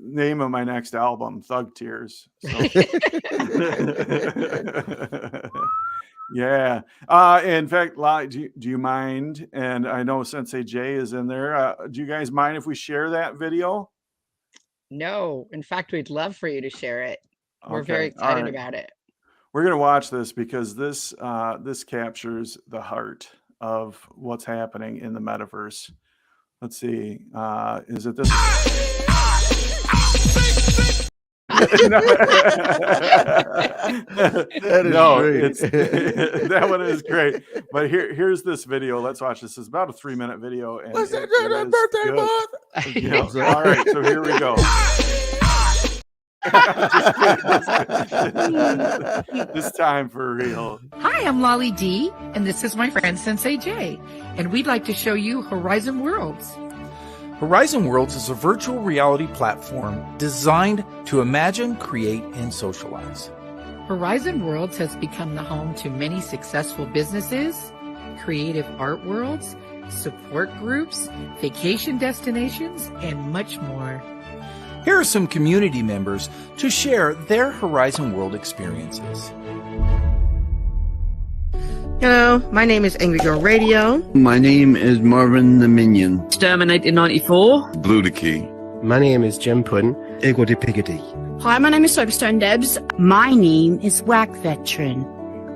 name of my next album, Thug Tears. So. Yeah. In fact, do you mind? And I know Sensei Jay is in there. Do you guys mind if we share that video? No. In fact, we'd love for you to share it. We're very Okay. All excited right. about it. We're going to watch this because this captures the heart of what's happening in the metaverse. Let's see. Is it this? No, it's that one is great. But here's this video. Let's watch this. It's about a 3-minute video. And birthday month. All right, so here we go. This time for real. Hi, I'm Lolly D, and this is my friend Sensei J, and we'd like to show you Horizon Worlds. Horizon Worlds is a virtual reality platform designed to imagine, create, and socialize. Horizon Worlds has become the home to many successful businesses, creative art worlds, support groups, vacation destinations, and much more. Here are some community members to share their Horizon World experiences. Hello, my name is Angry Girl Radio. My name is Marvin the Minion. Exterminator 94. Blue the Key. My name is Jim Puddin. Igor de Piggity. Hi, my name is Soapstone Debs. My name is WAC Veteran.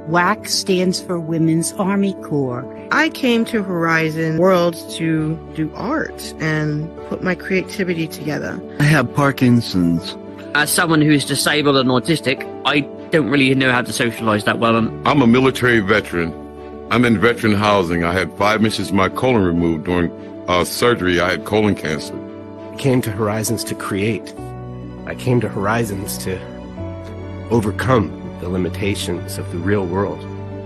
WAC stands for Women's Army Corps. I came to Horizon Worlds to do art and put my creativity together. I have Parkinson's. As someone who is disabled and autistic, I don't really know how to socialize that well. I'm a military veteran. I'm in veteran housing. I had 5 inches of my colon removed during surgery. I had colon cancer. I came to Horizons to create. I came to Horizons to overcome the limitations of the real world.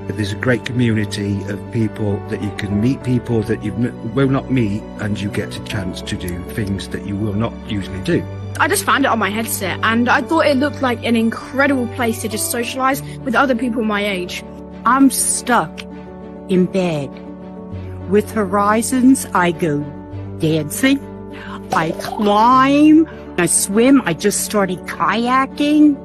But there's a great community of people that you can meet, people that you will not meet, and you get a chance to do things that you will not usually do. I just found it on my headset and I thought it looked like an incredible place to just socialize with other people my age. I'm stuck in bed. With Horizons, I go dancing, I climb, I swim, I just started kayaking,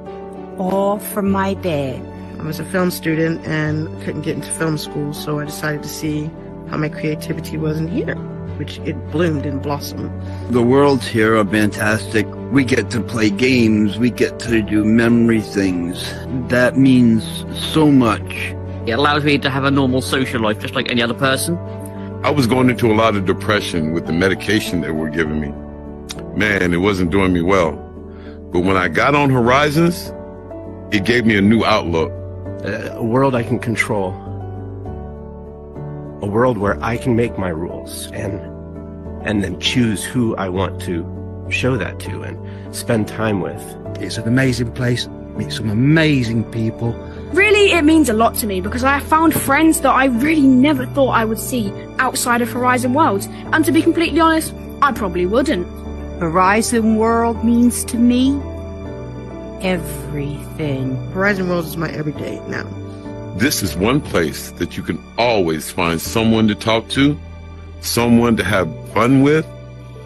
all from my bed. I was a film student and couldn't get into film school, so I decided to see how my creativity was in here, which it bloomed and blossomed. The worlds here are fantastic. We get to play games. We get to do memory things. That means so much. It allows me to have a normal social life just like any other person. I was going into a lot of depression with the medication that were giving me. Man, it wasn't doing me well. But when I got on Horizons, it gave me a new outlook. A world I can control. A world where I can make my rules and then choose who I want to show that to and spend time with. It's an amazing place. Meet some amazing people. Really, it means a lot to me because I have found friends that I really never thought I would see outside of Horizon Worlds. And to be completely honest, I probably wouldn't. Horizon World means to me everything. Horizon Worlds is my everyday now. This is one place that you can always find someone to talk to, someone to have fun with,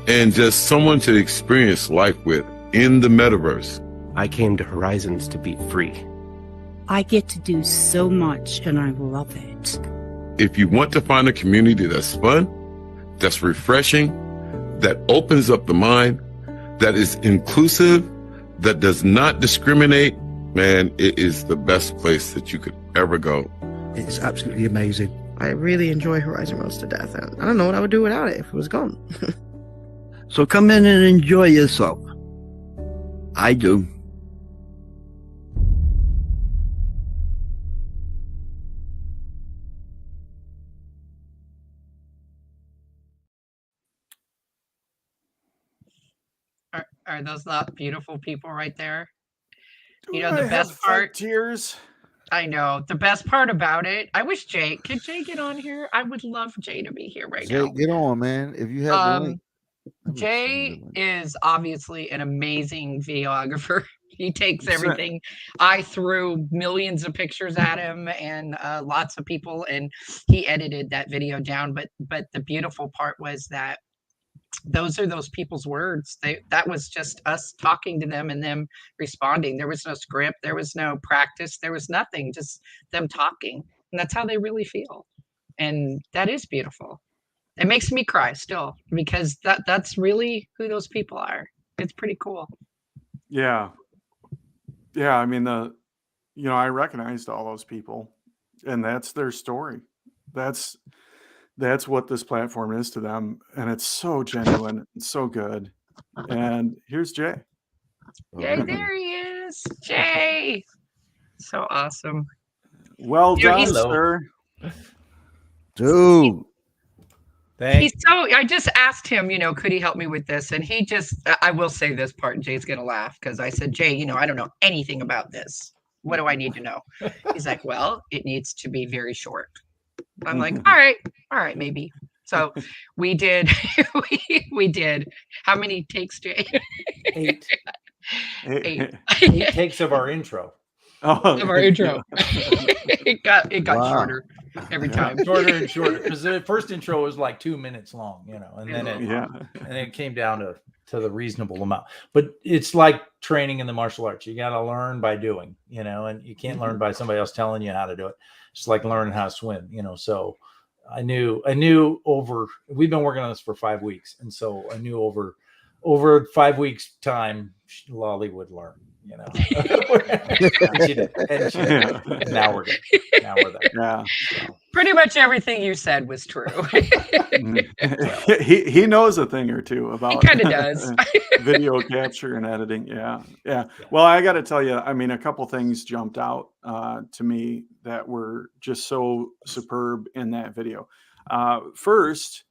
and just someone to experience life with in the metaverse. I came to Horizons to be free. I get to do so much and I love it. If you want to find a community that's fun, that's refreshing, that opens up the mind, that is inclusive, that does not discriminate, man, it is the best place that you could ever go. It's absolutely amazing. I really enjoy Horizon Worlds to death. I don't know what I would do without it if it was gone. So come in and enjoy yourself. I do. Are those not beautiful people right there? Do you know, the best part. Tears. I know. The best part about it, I wish Jay, could Jay get on here? I would love Jay to be here right now. Jay, get on, man. If you have the link. Jay is obviously an amazing videographer. He takes everything. I threw millions of pictures at him and lots of people, and he edited that video down. But the beautiful part was that those are those people's words. That was just us talking to them and them responding. There was no script, there was no practice, there was nothing, just them talking. And that's how they really feel. And that is beautiful. It makes me cry still because that's really who those people are. It's pretty cool. Yeah. Yeah. I mean, I recognized all those people, and that's their story. That's what this platform is to them. And it's so genuine and so good. And here's Jay. Yay, there he is. Jay. So awesome. Well Dude, done, sir. Dude. He's so, I just asked him, could he help me with this? And he just, I will say this part, and Jay's going to laugh because I said, Jay, I don't know anything about this. What do I need to know? He's like, well, it needs to be very short. I'm like, all right, maybe. So we did, we did. How many takes, Jay? 8. 8 takes of our intro. Of our intro. It got shorter every time. Shorter and shorter. Because the first intro was like 2 minutes long, and then it came down to the reasonable amount. But it's like training in the martial arts. You got to learn by doing, and you can't learn by somebody else telling you how to do it. It's like learning how to swim, so I knew we've been working on this for 5 weeks. And so I knew over 5 weeks time, Lolly would learn, and she did. And now we're good. Now we're there. Yeah. So. Pretty much everything you said was true. he knows a thing or two about. He kind of does. Video capture and editing. Yeah. Well, I got to tell you, I mean, a couple things jumped out to me that were just so superb in that video. First,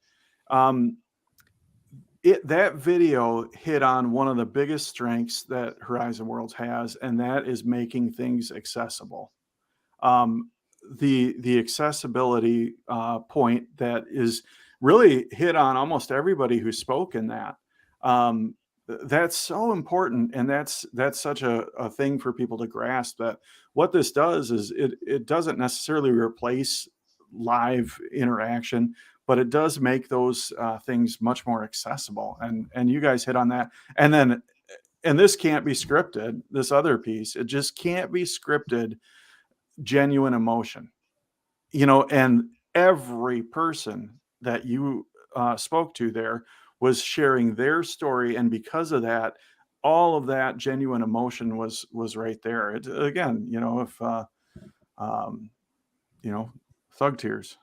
that video hit on one of the biggest strengths that Horizon Worlds has, and that is making things accessible. The accessibility point that is really hit on almost everybody who spoke in that. That's so important, and that's such a thing for people to grasp, that what this does is it doesn't necessarily replace live interaction, but it does make those things much more accessible. And you guys hit on that. And this can't be scripted. This other piece, it just can't be scripted. Genuine emotion, and every person that you spoke to there was sharing their story, and because of that, all of that genuine emotion was right there. It, again, if thug tears.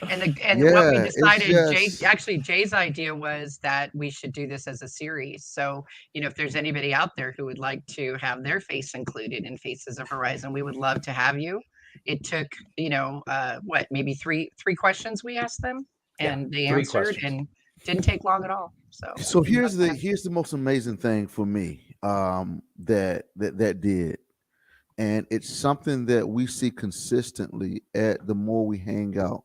And what we decided, Jay's idea was that we should do this as a series. So, if there's anybody out there who would like to have their face included in Faces of Horizon, we would love to have you. It took, maybe three questions we asked them, and they answered, and didn't take long at all. So here's the most amazing thing for me that did. And it's something that we see consistently at the more we hang out,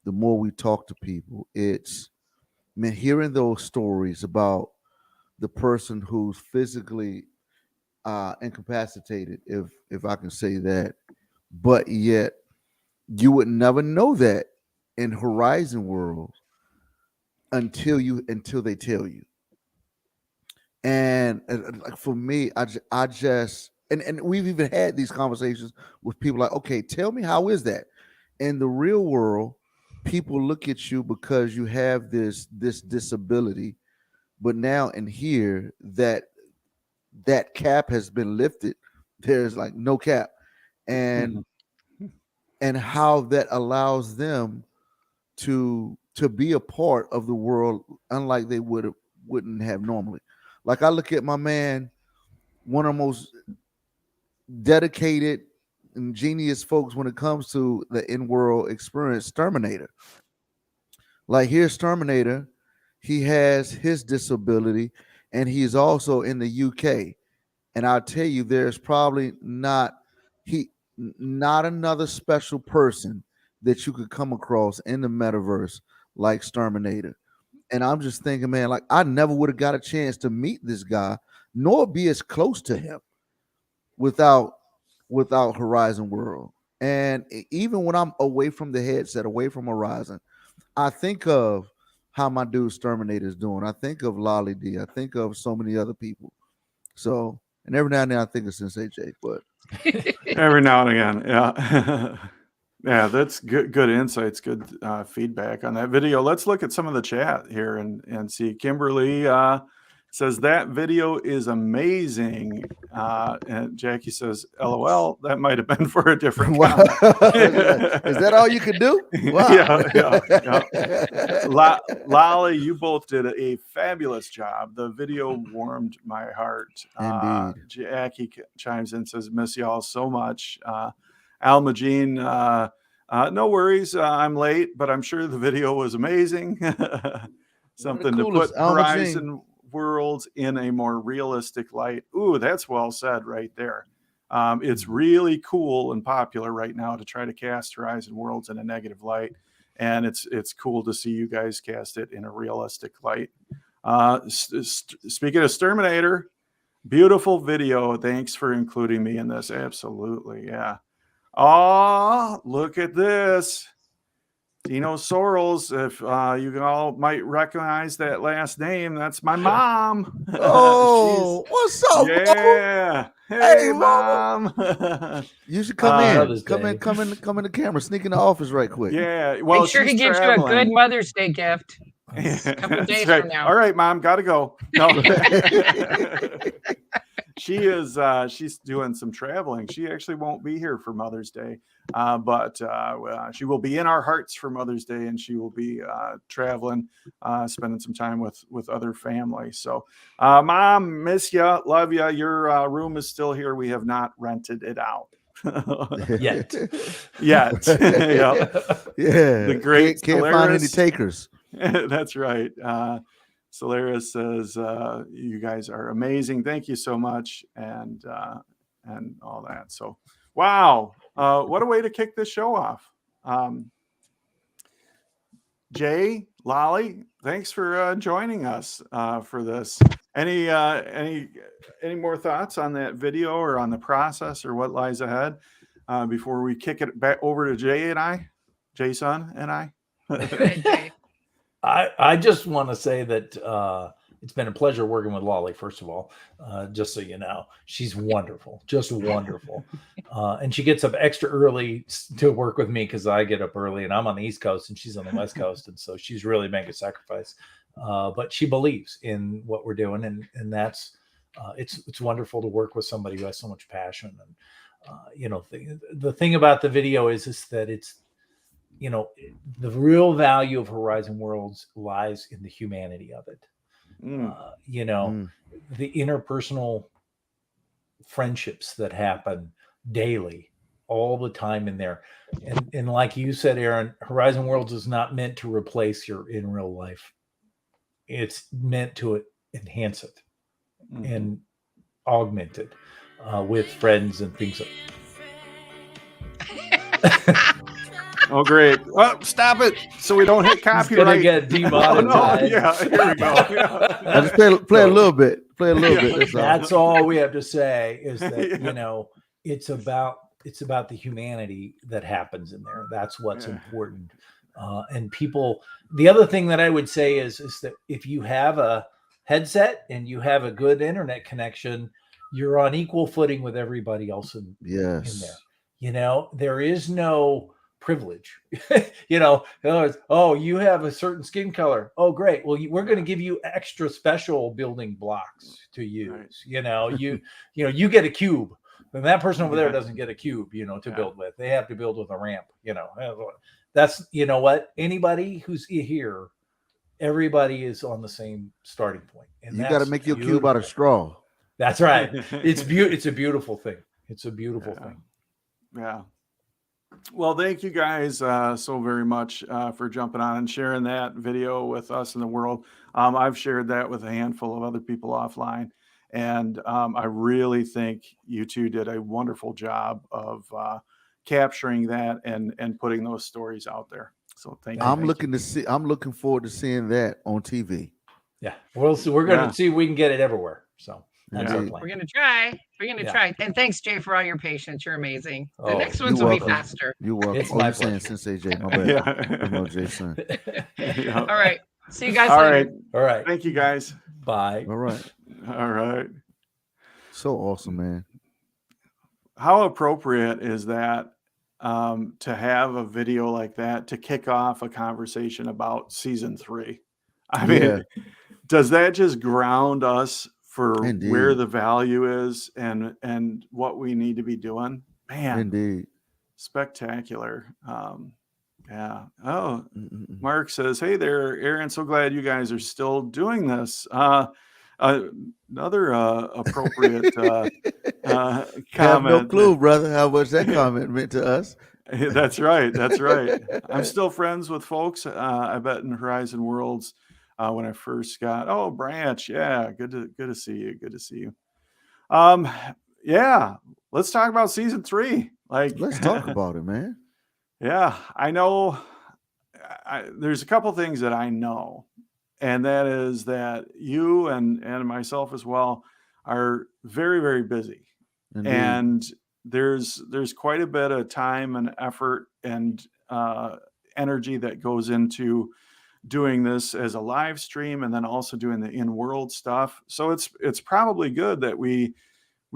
the more we talk to people. It's, man, hearing those stories about the person who's physically incapacitated, if I can say that, but yet you would never know that in Horizon World until they tell you. And like for me, I just and we've even had these conversations with people like, okay, tell me, how is that? In the real world, people look at you because you have this disability, but now in here that cap has been lifted. There's like no cap, and how that allows them to be a part of the world unlike they wouldn't have normally. Like I look at my man, one of the most dedicated and genius folks when it comes to the in-world experience, Terminator. Like here's Terminator, he has his disability, and he's also in the UK. And I'll tell you, there's probably not another special person that you could come across in the metaverse like Terminator. And I'm just thinking, man, like I never would have got a chance to meet this guy, nor be as close to him without Horizon World. And even when I'm away from the headset, away from Horizon, I think of how my dude Terminator is doing. I think of Lolly D. I think of so many other people. So, and every now and then I think of Sensei J, but every now and again, yeah. Yeah, that's good insights, good feedback on that video. Let's look at some of the chat here and see. Kimberly says that video is amazing. And Jackie says, LOL, that might have been for a different comment. Is that all you could do? Wow. Yeah. Lolly, you both did a fabulous job. The video warmed my heart. Indeed. Jackie chimes in and says, miss y'all so much. Al Majin, no worries. I'm late, but I'm sure the video was amazing. Something to put Horizon Worlds in a more realistic light. Ooh, that's well said right there. It's really cool and popular right now to try to cast Horizon Worlds in a negative light. And it's cool to see you guys cast it in a realistic light. Speaking of Terminator, beautiful video. Thanks for including me in this. Absolutely. Yeah. Oh, look at this. Dino Sorrels. If you all might recognize that last name, that's my mom. Oh, what's up? Yeah. Hey, Mom. You should come in. Come in the camera. Sneak in the office right quick. Yeah. Well, make sure he gives you a good Mother's Day gift. A couple days from now. All right, Mom, gotta go. No. She's doing some traveling. She actually won't be here for Mother's Day, but she will be in our hearts for Mother's Day, and she will be traveling, spending some time with other family. So, Mom, miss ya, love ya. Your room is still here. We have not rented it out. Yet. Yeah. The great can't find any takers. That's right. Solaris says, you guys are amazing. Thank you so much. And all that. So, wow. What a way to kick this show off. Jay, Lolly, thanks for joining us for this. Any more thoughts on that video or on the process or what lies ahead before we kick it back over to Jason and I? I just want to say that it's been a pleasure working with Lolly, first of all, just so you know. She's wonderful, just wonderful. And she gets up extra early to work with me because I get up early and I'm on the East Coast and she's on the West Coast. And so she's really making a sacrifice. But she believes in what we're doing. And that's, it's wonderful to work with somebody who has so much passion. And, the thing about the video is that it's, the real value of Horizon Worlds lies in the humanity of it. The interpersonal friendships that happen daily, all the time in there. And like you said, Aaron, Horizon Worlds is not meant to replace your in real life. It's meant to enhance it and augment it with friends and things. Oh, great. Oh, stop it so we don't hit copyright. It's gonna get demonetized. Yeah, here we go. Yeah. I just play a little bit. Play a little bit. That's all we have to say is that, it's about the humanity that happens in there. That's what's important. And people, the other thing that I would say is that if you have a headset and you have a good internet connection, you're on equal footing with everybody else in there. There is no privilege. In other words, oh, you have a certain skin color. Oh, great. Well, we're going to give you extra special building blocks to use. Right. You get a cube, and that person over there doesn't get a cube, to build with. They have to build with a ramp. That's what anybody who's here, everybody is on the same starting point. And you got to make your cube out of straw. That's right. It's a beautiful thing. It's a beautiful thing. Yeah. Well, thank you guys so very much for jumping on and sharing that video with us in the world. I've shared that with a handful of other people offline, and I really think you two did a wonderful job of capturing that and putting those stories out there. So thank you. I'm looking forward to seeing that on TV. Yeah, we're going to see if we can get it everywhere. So We're gonna try. We're gonna try. And thanks, Jay, for all your patience. You're amazing. The next ones will be faster. You're welcome. It's my saying Sensei Jay, my bad. Yeah. No, Jason. All right. See you guys All later. right. All right. Thank you, guys. Bye. All right. All right. So awesome, man. How appropriate is that to have a video like that to kick off a conversation about season 3? I mean, does that just ground us for where the value is and what we need to be doing? Man, indeed, spectacular. Yeah. Oh, Mark says, "Hey there, Aaron. So glad you guys are still doing this." Another appropriate comment. Have no clue, brother, how much that comment meant to us. That's right. That's right. I'm still friends with folks. I bet in Horizon Worlds when I first got. Oh, Branch. Yeah, good to see you. Good to see you. Yeah. Let's talk about season 3. Let's talk about it, man. Yeah, I know. There's a couple things that I know, and that is that you and myself as well are very, very busy. Indeed. And there's quite a bit of time and effort and energy that goes into doing this as a live stream and then also doing the in-world stuff. So it's probably good that we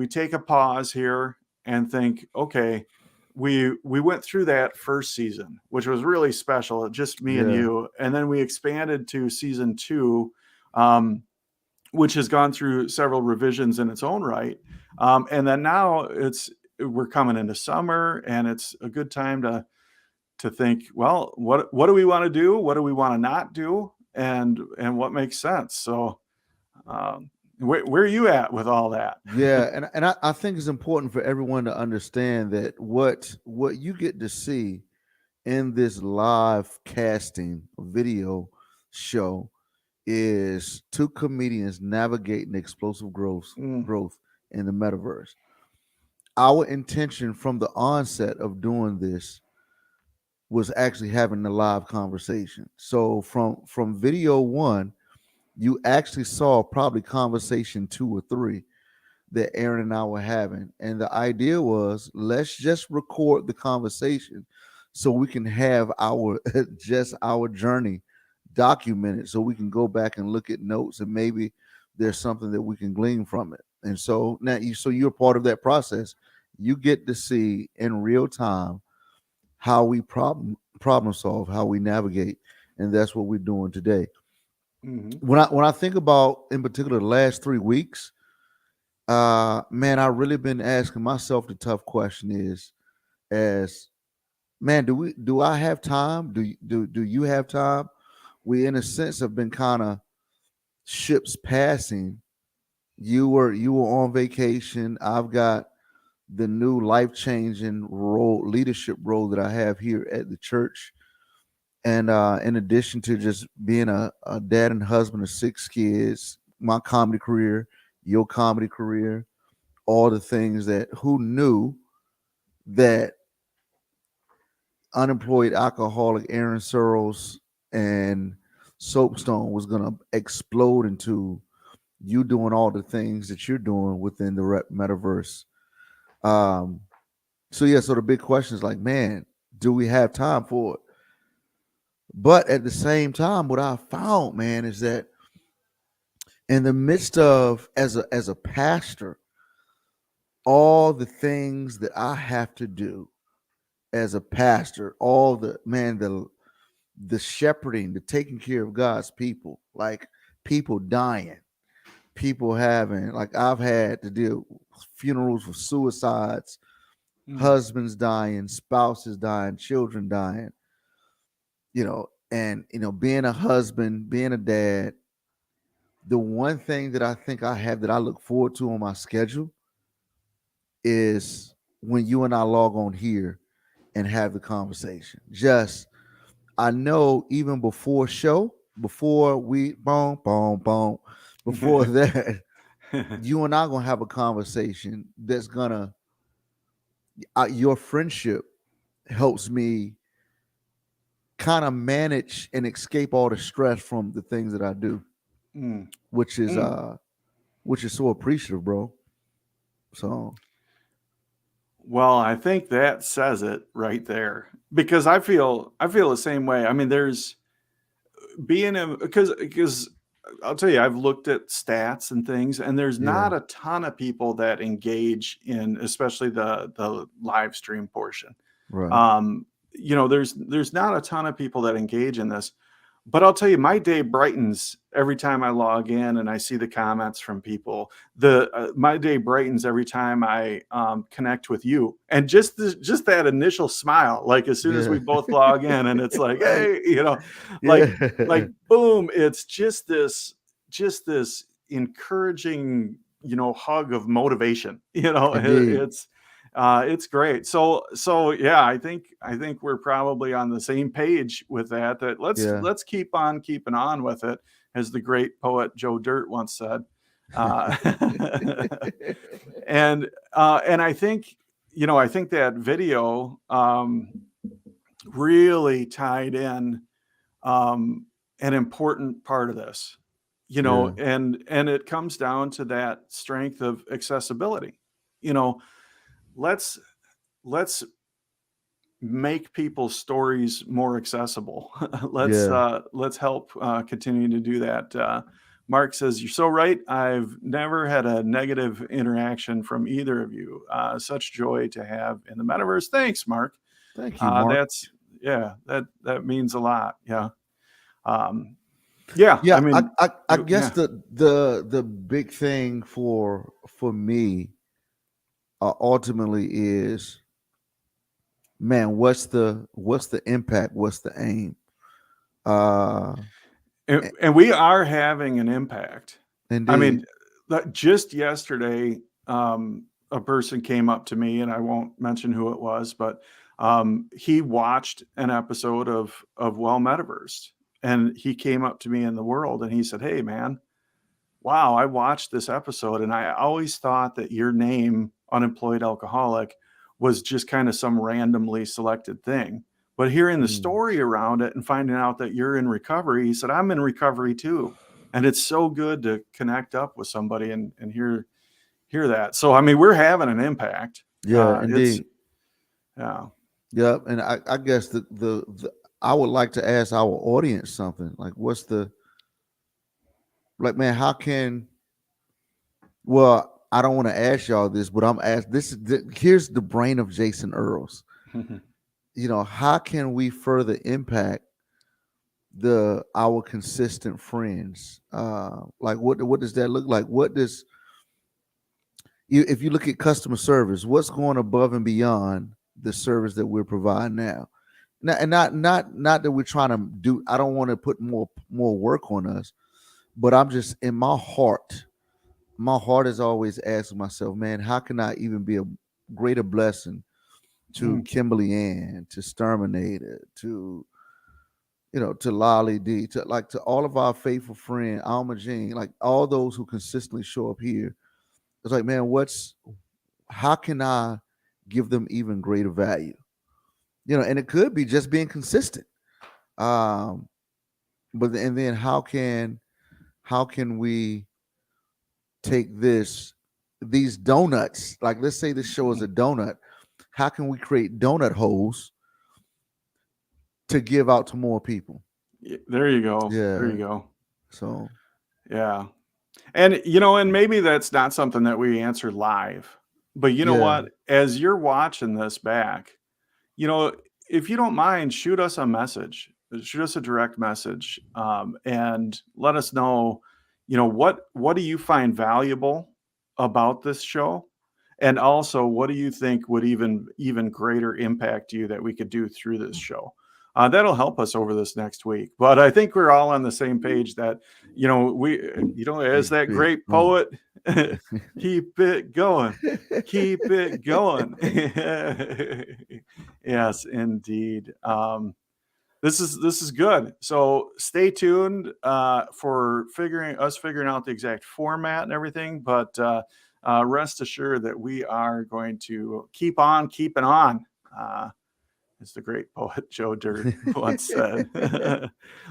take a pause here and think, okay, we went through that first season, which was really special, just me and you, and then we expanded to season 2, which has gone through several revisions in its own right, and then now we're coming into summer, and it's a good time to think, well, what do we want to do, what do we want to not do, and what makes sense. So where are you at with all that? Yeah, and I think it's important for everyone to understand that what you get to see in this live casting video show is 2 comedians navigating explosive growth in the metaverse. Our intention from the onset of doing this was actually having a live conversation. So from video 1, you actually saw probably conversation 2 or 3 that Aaron and I were having. And the idea was, let's just record the conversation so we can have our journey documented, so we can go back and look at notes and maybe there's something that we can glean from it. And so now you're part of that process. You get to see in real time how we problem solve, how we navigate, and that's what we're doing today. When I think about, in particular, the last 3 weeks, man, I've really been asking myself the tough question do I have time? Do you have time? We, in a sense, have been kind of ships passing. You were on vacation. I've got the new life-changing leadership role that I have here at the church. And in addition to just being a dad and husband of 6 kids, my comedy career, your comedy career, all the things that, who knew that unemployed alcoholic Aaron Sorrels and Soapstone was going to explode into you doing all the things that you're doing within the metaverse. So the big question is like, man, do we have time for it? But at the same time, what I found, man, is that in the midst of, as a pastor, all the things that I have to do as a pastor, all the shepherding, the taking care of God's people, like people dying, people having, like I've had to deal with funerals with suicides, husbands dying, spouses dying, children dying, and being a husband, being a dad. The one thing that I think I have that I look forward to on my schedule is when you and I log on here and have the conversation. I know even before we before that, you and I gonna have a conversation that's gonna, your friendship helps me kind of manage and escape all the stress from the things that I do, which is which is so appreciative, bro. So, well, I think that says it right there, because I feel the same way. I mean, there's because I'll tell you, I've looked at stats and things, and there's not a ton of people that engage in, especially the live stream portion. right. There's not a ton of people that engage in this. But I'll tell you, my day brightens every time I log in and I see the comments from people. My day brightens every time I connect with you, and just that initial smile, like as soon as we both log in, and it's like, hey, like boom, it's just this encouraging, hug of motivation. Indeed. It's great. So yeah, I think we're probably on the same page with that. That let's keep on keeping on with it, as the great poet Joe Dirt once said. And I think that video really tied in an important part of this. And it comes down to that strength of accessibility. Let's make people's stories more accessible. Let's help continue to do that. Mark says, you're so right. I've never had a negative interaction from either of you. Such joy to have in the metaverse. Thanks, Mark. Thank you, Mark. That means a lot. Yeah. I guess the big thing for me ultimately is, man, what's the impact? What's the aim? And we are having an impact. Indeed. I mean, just yesterday, a person came up to me, and I won't mention who it was, but he watched an episode of Well MetaVersed, and he came up to me in the world and he said, hey man, wow, I watched this episode, and I always thought that your name, Unemployed Alcoholic, was just kind of some randomly selected thing. But hearing the story around it and finding out that you're in recovery, he said, I'm in recovery too. And it's so good to connect up with somebody and hear that. So, I mean, we're having an impact. Yeah, indeed. Yeah. And I guess the I would like to ask our audience something. Like, man, how can, well, I don't want to ask y'all this, but I'm asked here's the brain of Jason Earls. How can we further impact our consistent friends? Like what does that look like? If you look at customer service, what's going above and beyond the service that we're providing now? And not that we're trying to do, I don't want to put more work on us, but I'm just, in my heart is always asking myself, man, how can I even be a greater blessing to Kimberly Ann, to Sterminator, to Lolly D, to all of our faithful friend Alma Jean, like all those who consistently show up here. It's like, man, how can I give them even greater value? And it could be just being consistent. But then how can we take these donuts, like let's say this show is a donut, how can we create donut holes to give out to more people? There you go. There you go. So yeah. And and maybe that's not something that we answer live, but you know what, as you're watching this back, if you don't mind, shoot us a message, shoot us a direct message, and let us know, what do you find valuable about this show? And also, what do you think would even greater impact you that we could do through this show? That'll help us over this next week. But I think we're all on the same page that, as that great poet, keep it going, keep it going. Yes, indeed. This is good. So stay tuned for figuring out the exact format and everything. But rest assured that we are going to keep on keeping on as the great poet Joe Dirt once said.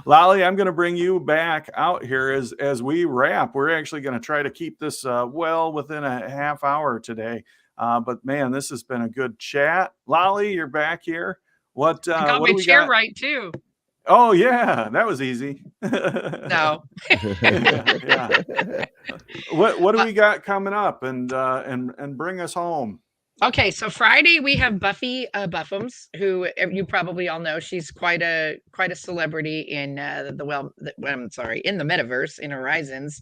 Lolly, I'm going to bring you back out here as we wrap. We're actually going to try to keep this well within a half hour today. But man, this has been a good chat. Lolly, you're back here. What I got what my do we chair got? right too. Oh yeah, that was easy. No. Yeah. What do we got coming up, and bring us home? Okay, so Friday we have Buffy Buffums, who you probably all know. She's quite a celebrity in in the metaverse in Horizons.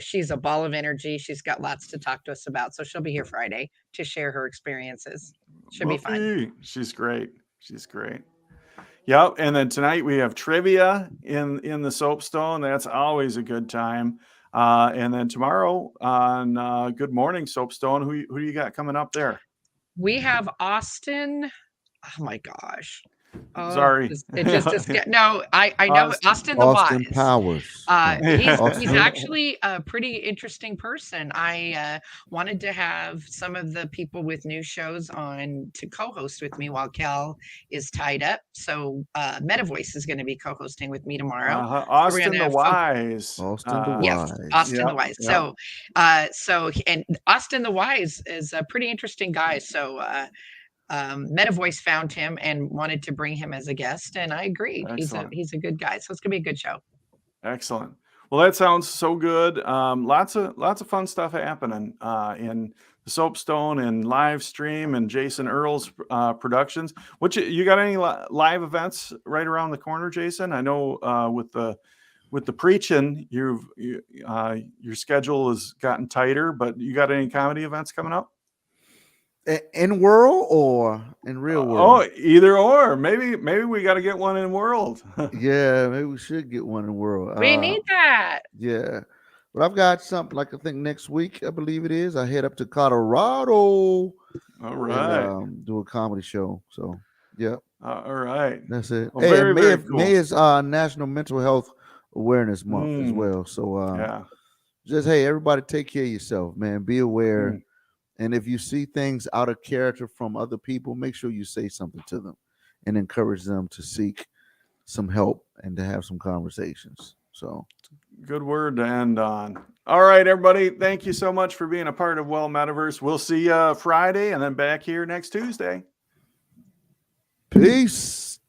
She's a ball of energy. She's got lots to talk to us about, so she'll be here Friday to share her experiences. Should be fun. She's great. She's great. Yep. And then tonight we have trivia in the Soapstone. That's always a good time. And then tomorrow on Good Morning Soapstone, who do you got coming up there? We have Austin. Oh my gosh. Sorry. It just no, I know Austin the Austin Wise. Powers. He's actually a pretty interesting person. I wanted to have some of the people with new shows on to co-host with me while Cal is tied up. So MetaVoice is going to be co-hosting with me tomorrow. Austin the Wise. Austin the Wise. Yes, Austin the Wise. Yep. So and Austin the Wise is a pretty interesting guy. So MetaVoice found him and wanted to bring him as a guest, and I agreed. Excellent. He's a good guy, so it's gonna be a good show. Excellent. Well, that sounds so good. Lots of fun stuff happening in the Soapstone and live stream and Jason Earls productions. What you got any live events right around the corner, Jason? I know with the preaching, your schedule has gotten tighter, but you got any comedy events coming up? In world or in real world? Oh, either or. Maybe we got to get one in world. Yeah, maybe we should get one in world. We need that. Yeah. But I've got something like I think next week, I believe it is. I head up to Colorado. All right. And, do a comedy show. So, yeah. All right. That's it. Well, very, very cool. May is National Mental Health Awareness Month as well. So, yeah. Just, hey, everybody take care of yourself, man. Be aware. And if you see things out of character from other people, make sure you say something to them and encourage them to seek some help and to have some conversations. So good word to end on. All right, everybody. Thank you so much for being a part of Well Metaverse. We'll see you Friday and then back here next Tuesday. Peace.